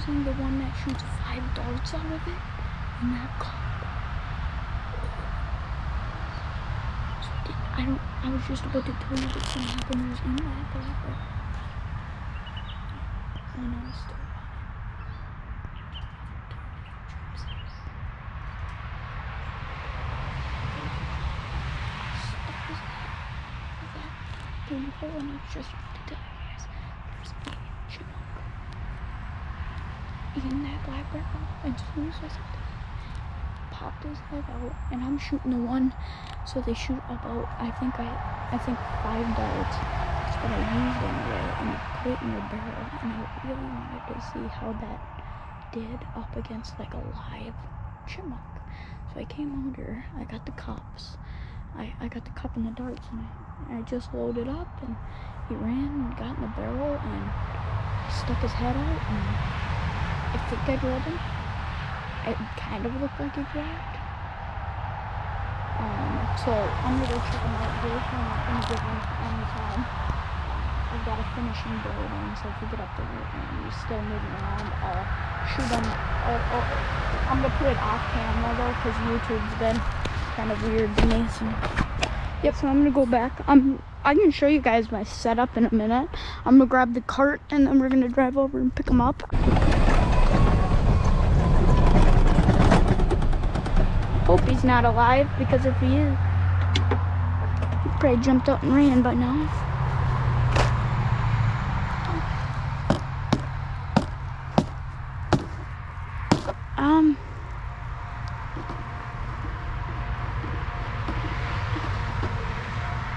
missing the one that shoots 5 darts out of it in that cup. So I was just about to tell you that something happened was in that blackbird. I know it's still and I just want to tell you guys, there's a chipmunk in that blackbird. And as soon as I said that, he popped his head out, and I'm shooting the one, so they shoot about I think 5 darts. That's what I used anyway, and I put it in the barrel, and I really wanted to see how that did up against like a live chipmunk. So I came out here, I got the cups. I got the cup and the darts, and I just loaded up, and he ran and got in the barrel and stuck his head out, and I think I grabbed him. It kind of looked like he grabbed. So I'm gonna go check him out here. I'm not gonna give him any time. I've got a finishing building, so if we get up there and he's still moving around, I'll shoot him. I'm gonna put it off camera though, because YouTube's been kind of weird to me. So yep, so I'm gonna go back. I can show you guys my setup in a minute. I'm gonna grab the cart, and then we're gonna drive over and pick him up. Hope he's not alive, because if he is, he probably jumped out and ran by now.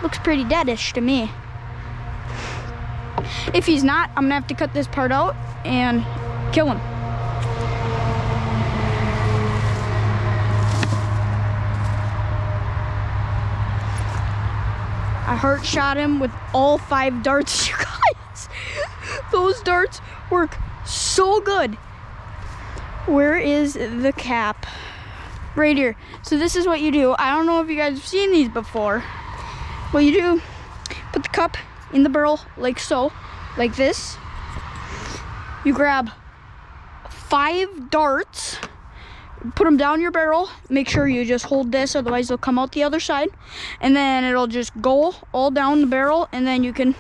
Looks pretty deadish to me. If he's not, I'm gonna have to cut this part out and kill him. I heart shot him with all 5 darts, you guys. Those darts work so good. Where is the cap? Right here. So this is what you do. I don't know if you guys have seen these before. What you do, put the cup in the barrel like so, like this. You grab 5 darts, put them down your barrel. Make sure you just hold this, otherwise they'll come out the other side. And then it'll just go all down the barrel, and then you can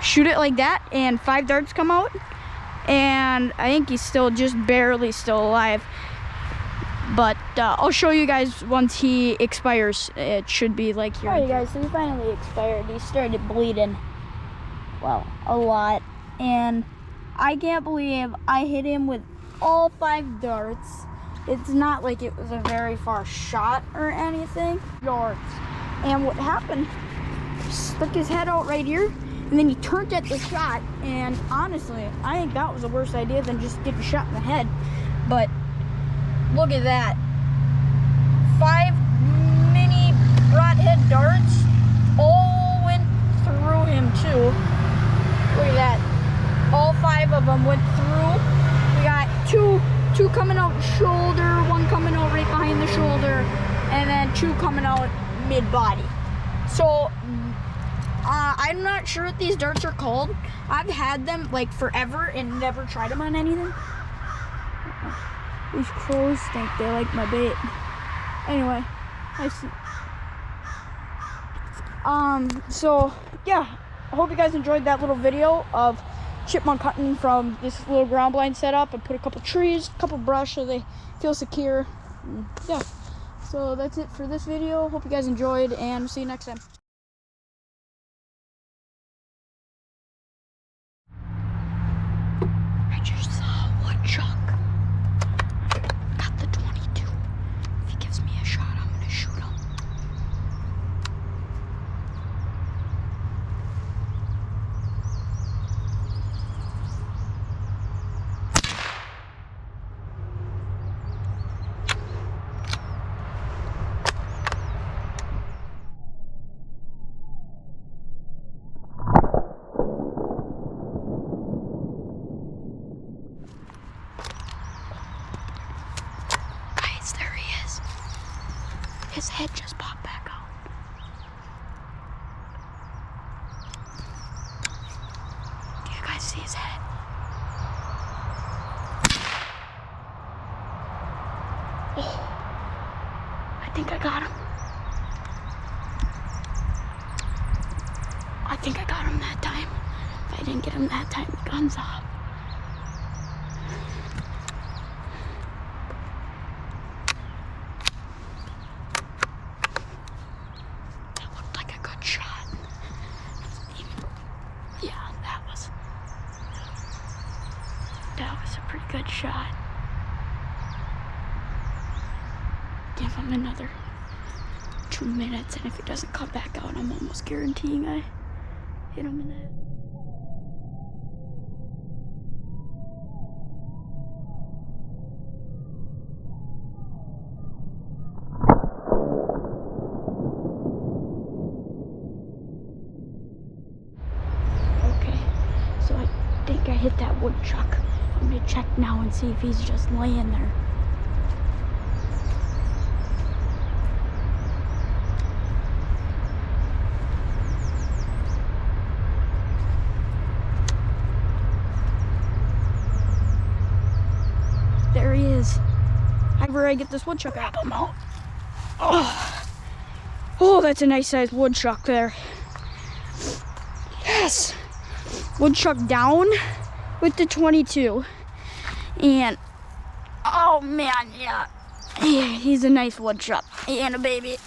shoot it like that, and 5 darts come out. And I think he's still just barely still alive. But I'll show you guys once he expires. It should be like here. Alright guys, so he finally expired. He started bleeding, well, a lot. And I can't believe I hit him with all 5 darts. It's not like it was a very far shot or anything. Darts. And what happened, stuck his head out right here, and then he turned at the shot. And honestly, I think that was a worse idea than just getting shot in the head. But look at that. 5 mini broadhead darts all went through him too. Look at that. All 5 of them went through. We got two coming out shoulder, 1 coming out right behind the shoulder, and then 2 coming out mid-body. So I'm not sure what these darts are called. I've had them like forever and never tried them on anything. These crows think they like my bait. Anyway, I see. So yeah, I hope you guys enjoyed that little video of chipmunk hunting from this little ground blind setup. I put a couple trees, a couple brush so they feel secure. Yeah, so that's it for this video. Hope you guys enjoyed, and see you next time. I just saw a woodchuck. Got the 22. If he gives me a shot, I'm gonna shoot him. His head just popped back out. Do you guys see his head? Oh, I think I got him. I think I got him that time. If I didn't get him that time, the gun's off. That looked like a good shot. Yeah, that was a pretty good shot. Give him another 2 minutes, and if he doesn't come back out, I'm almost guaranteeing I hit him in that. Okay, so I think I hit that woodchuck. I'm gonna check now and see if he's just laying there. There he is. However, I get this woodchuck, grab him out. Oh, that's a nice sized woodchuck there. Yes, woodchuck down with the 22, and oh man, yeah, he's a nice woodchuck and a baby.